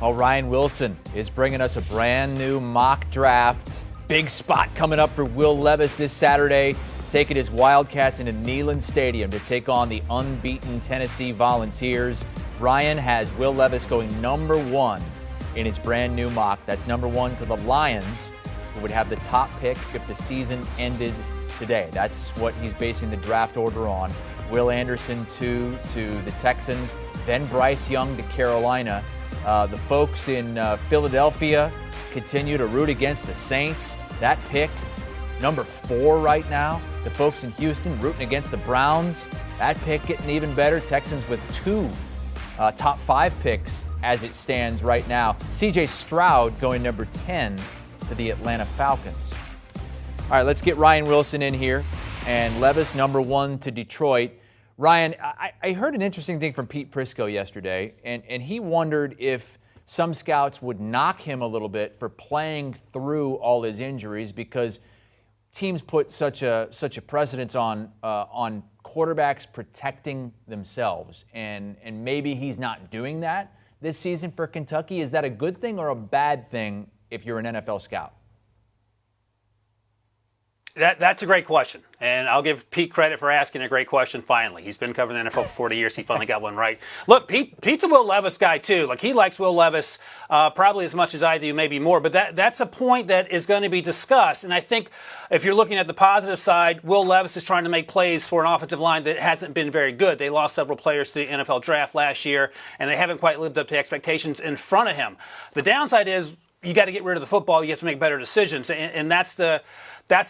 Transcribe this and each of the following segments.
Well, Ryan Wilson is bringing us a brand new mock draft. Big spot coming up for Will Levis this Saturday, taking his Wildcats into Neyland Stadium to take on the unbeaten Tennessee Volunteers. Ryan has Will Levis going number 1 in his brand new mock. That's number 1 to the Lions, who would have the top pick if the season ended today. That's what he's basing the draft order on. Will Anderson 2 to the Texans, then Bryce Young to Carolina. The folks in Philadelphia continue to root against the Saints. That pick, number 4 right now. The folks in Houston rooting against the Browns. That pick getting even better. Texans with 2 top 5 picks as it stands right now. C.J. Stroud going number 10 to the Atlanta Falcons. All right, let's get Ryan Wilson in here. And Levis, number 1 to Detroit. Ryan, I heard an interesting thing from Pete Prisco yesterday, and he wondered if some scouts would knock him a little bit for playing through all his injuries because teams put such a precedence on quarterbacks protecting themselves, and maybe he's not doing that this season for Kentucky. Is that a good thing or a bad thing if you're an NFL scout? That's a great question, and I'll give Pete credit for asking a great question finally. He's been covering the NFL for 40 years. He finally got one right. Look, Pete's a Will Levis guy, too. Like, he likes Will Levis probably as much as I do, maybe more. But that's a point that is going to be discussed. And I think if you're looking at the positive side, Will Levis is trying to make plays for an offensive line that hasn't been very good. They lost several players to the NFL draft last year, and they haven't quite lived up to expectations in front of him. The downside is you got to get rid of the football. You have to make better decisions, and that's the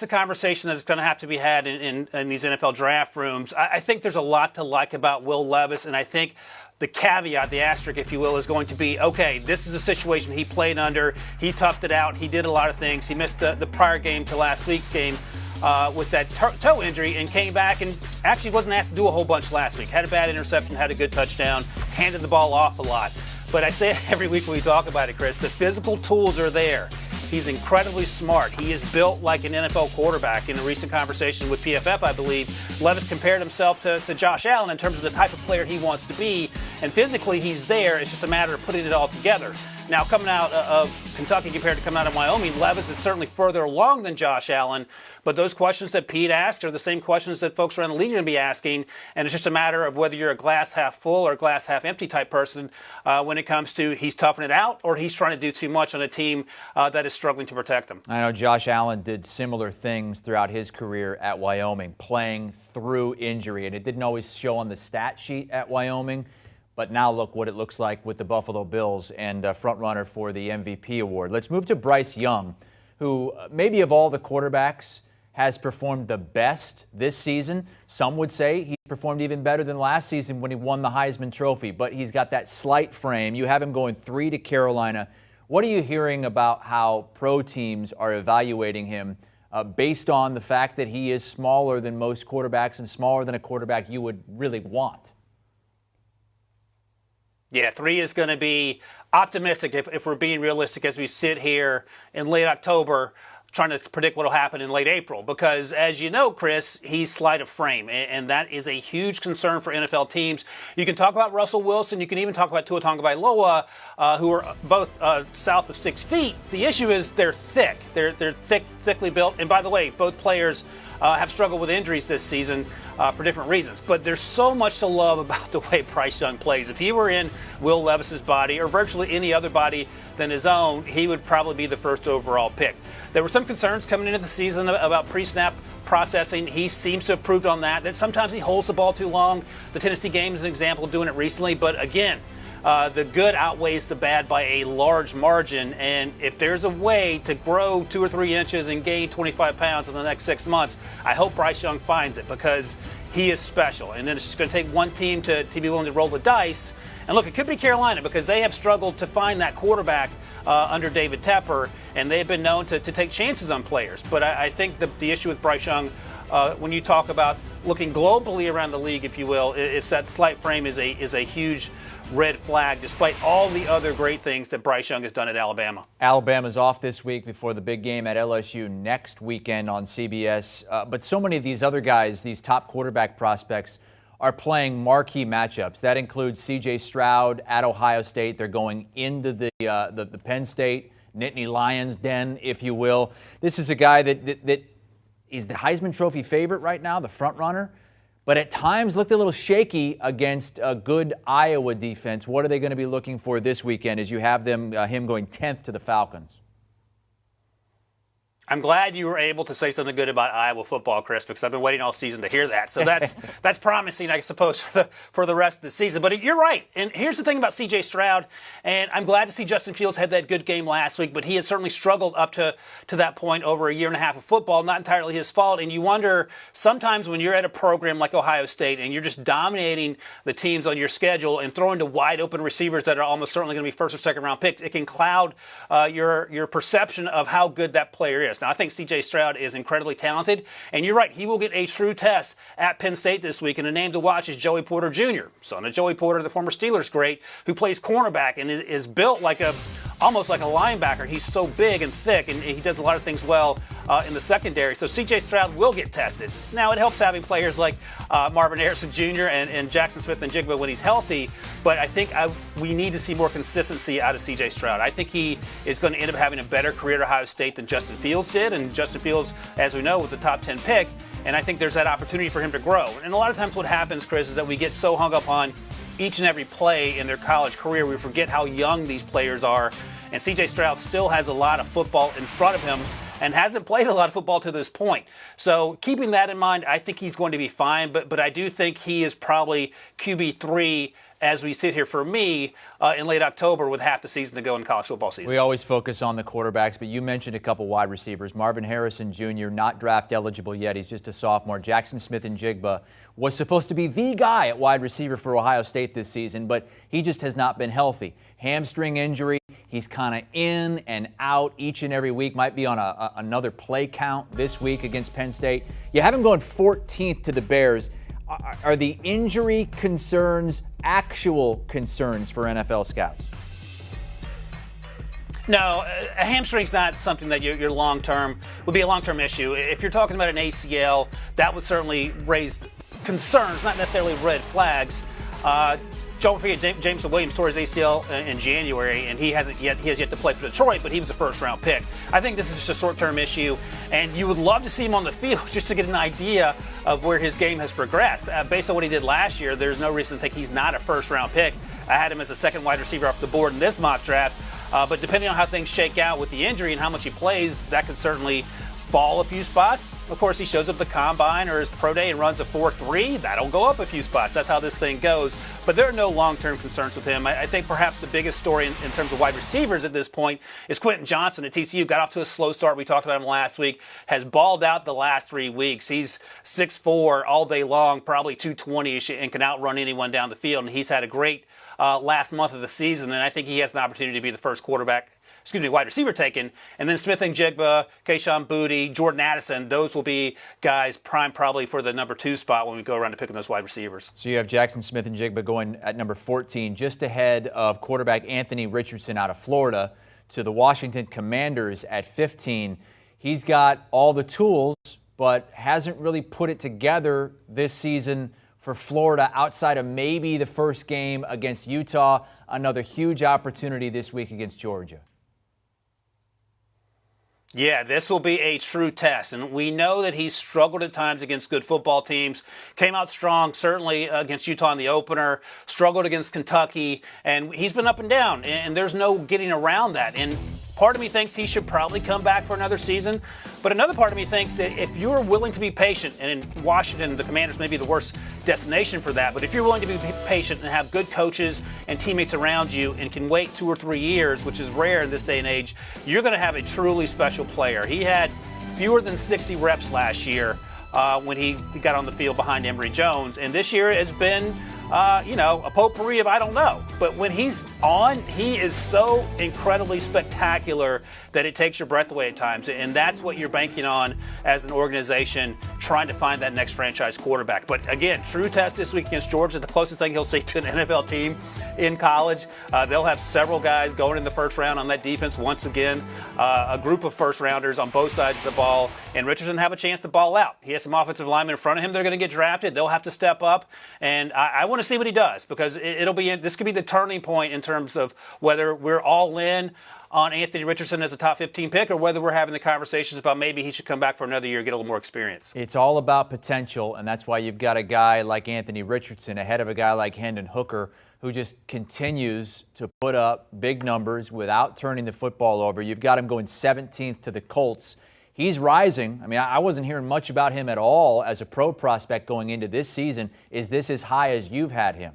conversation that's going to have to be had in these NFL draft rooms. I think there's a lot to like about Will Levis, and I think the caveat, the asterisk, if you will, is going to be, okay, this is a situation he played under. He toughed it out. He did a lot of things. He missed the prior game to last week's game with that toe injury and came back and actually wasn't asked to do a whole bunch last week. Had a bad interception, had a good touchdown, handed the ball off a lot. But I say it every week when we talk about it, Chris, the physical tools are there. He's incredibly smart. He is built like an NFL quarterback. In a recent conversation with PFF, I believe, Levis compared himself to Josh Allen in terms of the type of player he wants to be. And physically, he's there. It's just a matter of putting it all together. Now, coming out of Kentucky compared to coming out of Wyoming, Levis is certainly further along than Josh Allen. But those questions that Pete asked are the same questions that folks around the league are going to be asking. And it's just a matter of whether you're a glass half full or glass half empty type person when it comes to he's toughing it out or he's trying to do too much on a team that is struggling to protect him. I know Josh Allen did similar things throughout his career at Wyoming, playing through injury. And it didn't always show on the stat sheet at Wyoming. But now look what it looks like with the Buffalo Bills and front runner for the MVP award. Let's move to Bryce Young, who maybe of all the quarterbacks has performed the best this season. Some would say he performed even better than last season when he won the Heisman Trophy, but he's got that slight frame. You have him going 3 to Carolina. What are you hearing about how pro teams are evaluating him based on the fact that he is smaller than most quarterbacks and smaller than a quarterback you would really want? Yeah, 3 is going to be optimistic if we're being realistic as we sit here in late October trying to predict what will happen in late April. Because, as you know, Chris, he's slight of frame, and that is a huge concern for NFL teams. You can talk about Russell Wilson. You can even talk about Tua Tagovailoa, who are both south of 6 feet. The issue is they're thick. They're thickly built. And, by the way, both players have struggled with injuries this season for different reasons. But there's so much to love about the way Bryce Young plays. If he were in Will Levis's body or virtually any other body than his own, he would probably be the first overall pick. There were some concerns coming into the season about pre-snap processing. He seems to have proved on that sometimes he holds the ball too long. The Tennessee game is an example of doing it recently. But again, the good outweighs the bad by a large margin. And if there's a way to grow 2 or 3 inches and gain 25 pounds in the next 6 months, I hope Bryce Young finds it because he is special. And then it's just going to take one team to be willing to roll the dice. And look, it could be Carolina because they have struggled to find that quarterback under David Tepper, and they've been known to take chances on players. But I think the issue with Bryce Young, when you talk about looking globally around the league, if you will, it's that slight frame is a huge red flag, despite all the other great things that Bryce Young has done at Alabama. Alabama's off this week before the big game at LSU next weekend on CBS. But so many of these other guys, these top quarterback prospects, are playing marquee matchups. That includes C.J. Stroud at Ohio State. They're going into the Penn State Nittany Lions den, if you will. This is a guy that is the Heisman Trophy favorite right now, the front runner, but at times looked a little shaky against a good Iowa defense. What are they going to be looking for this weekend as you have him going 10th to the Falcons? I'm glad you were able to say something good about Iowa football, Chris, because I've been waiting all season to hear that. So that's promising, I suppose, for the rest of the season. But you're right. And here's the thing about C.J. Stroud, and I'm glad to see Justin Fields had that good game last week, but he had certainly struggled up to that point over a year and a half of football, not entirely his fault. And you wonder, sometimes when you're at a program like Ohio State and you're just dominating the teams on your schedule and throwing to wide open receivers that are almost certainly going to be first or second round picks, it can cloud your perception of how good that player is. Now, I think C.J. Stroud is incredibly talented, and you're right, he will get a true test at Penn State this week, and a name to watch is Joey Porter Jr., son of Joey Porter, the former Steelers great, who plays cornerback and is built almost like a linebacker. He's so big and thick, and he does a lot of things well in the secondary. So C.J. Stroud will get tested. Now, it helps having players like Marvin Harrison Jr. and Jackson Smith-Njigba when he's healthy, but I think we need to see more consistency out of C.J. Stroud. I think he is going to end up having a better career at Ohio State than Justin Fields did, and Justin Fields, as we know, was a top 10 pick, and I think there's that opportunity for him to grow. And a lot of times what happens, Chris, is that we get so hung up on each and every play in their college career, we forget how young these players are. And C.J. Stroud still has a lot of football in front of him and hasn't played a lot of football to this point. So keeping that in mind, I think he's going to be fine. But I do think he is probably QB3 as we sit here for me in late October with half the season to go in college football season. We always focus on the quarterbacks, but you mentioned a couple wide receivers. Marvin Harrison Jr., not draft eligible yet. He's just a sophomore. Jackson Smith-Njigba was supposed to be the guy at wide receiver for Ohio State this season, but he just has not been healthy. Hamstring injury. He's kind of in and out each and every week. Might be on another play count this week against Penn State. You have him going 14th to the Bears. Are the injury concerns actual concerns for NFL scouts? No, a hamstring's not something that your long-term would be a long-term issue. If you're talking about an ACL, that would certainly raise concerns, not necessarily red flags. Don't forget, Jameson Williams tore his ACL in January, and he has yet to play for Detroit, but he was a first-round pick. I think this is just a short-term issue, and you would love to see him on the field just to get an idea of where his game has progressed. Based on what he did last year, there's no reason to think he's not a first-round pick. I had him as a second wide receiver off the board in this mock draft, but depending on how things shake out with the injury and how much he plays, that could certainly fall a few spots. Of course, he shows up at the combine or his pro day and runs a 4.3. That'll go up a few spots. That's how this thing goes. But there are no long-term concerns with him. I think perhaps the biggest story in terms of wide receivers at this point is Quentin Johnson at TCU. Got off to a slow start. We talked about him last week. Has balled out the last 3 weeks. He's 6'4" all day long, probably 220-ish, and can outrun anyone down the field. And he's had a great last month of the season, and I think he has an opportunity to be the first wide receiver taken. And then Smith-Njigba, Kayshon Boutte, Jordan Addison, those will be guys primed probably for the number 2 spot when we go around to picking those wide receivers. So you have Jackson Smith-Njigba going at number 14, just ahead of quarterback Anthony Richardson out of Florida, to the Washington Commanders at 15. He's got all the tools, but hasn't really put it together this season for Florida outside of maybe the first game against Utah. Another huge opportunity this week against Georgia. Yeah, this will be a true test, and we know that he's struggled at times against good football teams. Came out strong, certainly against Utah in the opener, struggled against Kentucky, and he's been up and down, and there's no getting around that. And part of me thinks he should probably come back for another season, but another part of me thinks that if you're willing to be patient, and in Washington, the Commanders may be the worst destination for that, but if you're willing to be patient and have good coaches and teammates around you and can wait 2 or 3 years, which is rare in this day and age, you're going to have a truly special player. He had fewer than 60 reps last year when he got on the field behind Emory Jones, and this year has been a potpourri of I don't know. But when he's on, he is so incredibly spectacular that it takes your breath away at times. And that's what you're banking on as an organization, trying to find that next franchise quarterback. But again, true test this week against Georgia, the closest thing he'll see to an NFL team in college. They'll have several guys going in the first round on that defense once again, a group of first rounders on both sides of the ball. And Richardson have a chance to ball out. He has some offensive linemen in front of him. They're going to get drafted. They'll have to step up. And I want to see what he does, because this could be the turning point in terms of whether we're all in on Anthony Richardson as a top 15 pick, or whether we're having the conversations about maybe he should come back for another year and get a little more experience. It's all about potential, and that's why you've got a guy like Anthony Richardson ahead of a guy like Hendon Hooker, who just continues to put up big numbers without turning the football over. You've got him going 17th to the Colts. He's rising. I mean, I wasn't hearing much about him at all as a pro prospect going into this season. Is this as high as you've had him?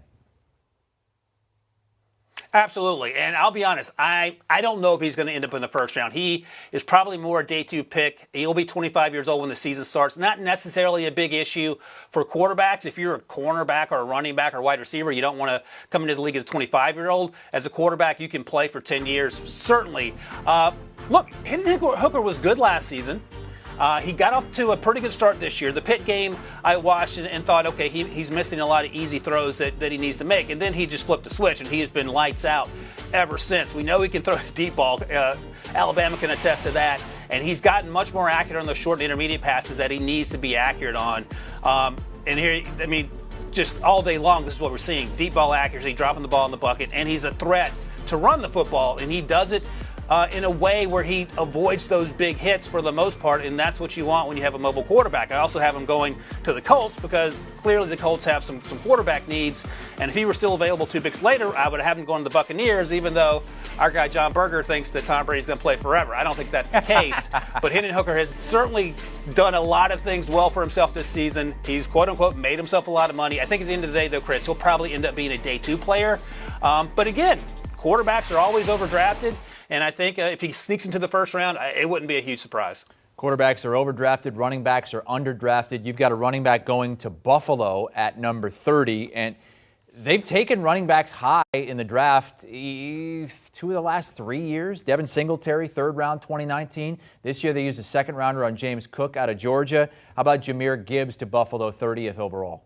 Absolutely. And I'll be honest, I don't know if he's going to end up in the first round. He is probably more a day 2 pick. He'll be 25 years old when the season starts. Not necessarily a big issue for quarterbacks. If you're a cornerback or a running back or wide receiver, you don't want to come into the league as a 25-year-old. As a quarterback, you can play for 10 years, certainly. Look, Hendon Hooker was good last season. He got off to a pretty good start this year. The Pitt game, I watched and thought, okay, he's missing a lot of easy throws that he needs to make. And then he just flipped the switch, and he has been lights out ever since. We know he can throw the deep ball. Alabama can attest to that. And he's gotten much more accurate on those short and intermediate passes that he needs to be accurate on. And here, I mean, just all day long, this is what we're seeing. Deep ball accuracy, dropping the ball in the bucket, and he's a threat to run the football, and he does it in a way where he avoids those big hits for the most part, and that's what you want when you have a mobile quarterback. I also have him going to the Colts because clearly the Colts have some quarterback needs, and if he were still available 2 picks later, I would have him going to the Buccaneers, even though our guy John Berger thinks that Tom Brady's going to play forever. I don't think that's the case, but Hendon Hooker has certainly done a lot of things well for himself this season. He's quote-unquote made himself a lot of money. I think at the end of the day, though, Chris, he'll probably end up being a day 2 player, but again, quarterbacks are always overdrafted, and I think if he sneaks into the first round, it wouldn't be a huge surprise. Quarterbacks are overdrafted. Running backs are underdrafted. You've got a running back going to Buffalo at number 30, and they've taken running backs high in the draft 2 of the last 3 years. Devin Singletary, 3rd round, 2019. This year they used a 2nd rounder on James Cook out of Georgia. How about Jahmyr Gibbs to Buffalo, 30th overall?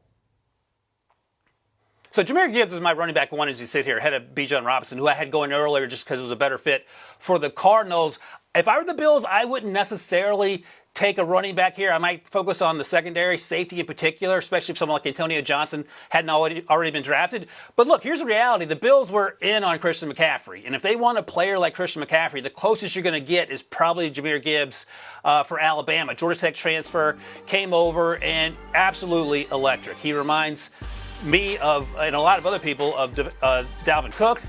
So Jahmyr Gibbs is my running back 1 as you sit here, ahead of Bijan Robinson, who I had going earlier just because it was a better fit for the Cardinals. If I were the Bills, I wouldn't necessarily take a running back here. I might focus on the secondary, safety in particular, especially if someone like Antonio Johnson hadn't already been drafted. But look, here's the reality. The Bills were in on Christian McCaffrey. And if they want a player like Christian McCaffrey, the closest you're going to get is probably Jahmyr Gibbs for Alabama. Georgia Tech transfer, came over, and absolutely electric. He reminds me of, and a lot of other people, of Dalvin Cook,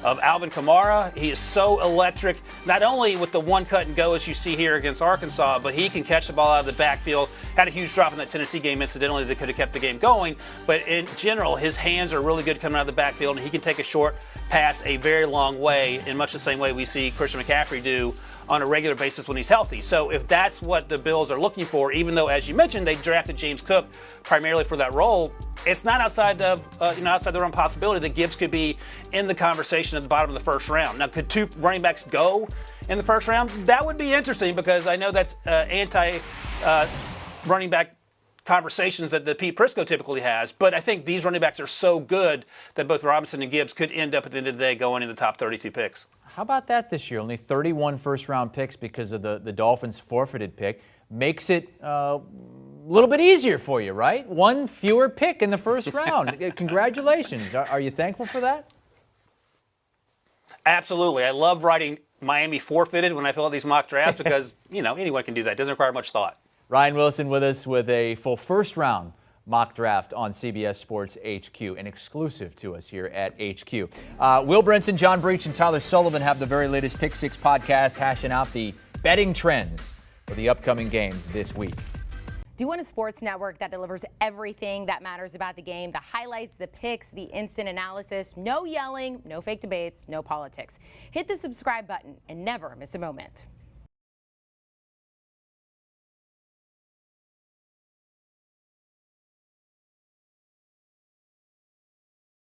of Alvin Kamara. He is so electric, not only with the one cut and go as you see here against Arkansas, but he can catch the ball out of the backfield. Had a huge drop in that Tennessee game, incidentally, that could have kept the game going. But in general, his hands are really good coming out of the backfield, and he can take a short pass a very long way in much the same way we see Christian McCaffrey do on a regular basis when he's healthy. So if that's what the Bills are looking for, even though, as you mentioned, they drafted James Cook primarily for that role, it's not outside the outside the realm possibility that Gibbs could be in the conversation at the bottom of the first round. Now, could 2 running backs go in the first round? That would be interesting, because I know that's running back conversations that the Pete Prisco typically has, but I think these running backs are so good that both Robinson and Gibbs could end up at the end of the day going in the top 32 picks. How about that this year? Only 31 first-round picks because of the Dolphins' forfeited pick. Makes it a little bit easier for you, right? 1 fewer pick in the first round. Congratulations. Are you thankful for that? Absolutely. I love writing Miami forfeited when I fill out these mock drafts because, anyone can do that. It doesn't require much thought. Ryan Wilson with us with a full first-round mock draft on CBS Sports HQ, an exclusive to us here at HQ. Will Brinson, John Breach, and Tyler Sullivan have the very latest Pick Six podcast hashing out the betting trends for the upcoming games this week. Do you want a sports network that delivers everything that matters about the game? The highlights, the picks, the instant analysis, no yelling, no fake debates, no politics. Hit the subscribe button and never miss a moment.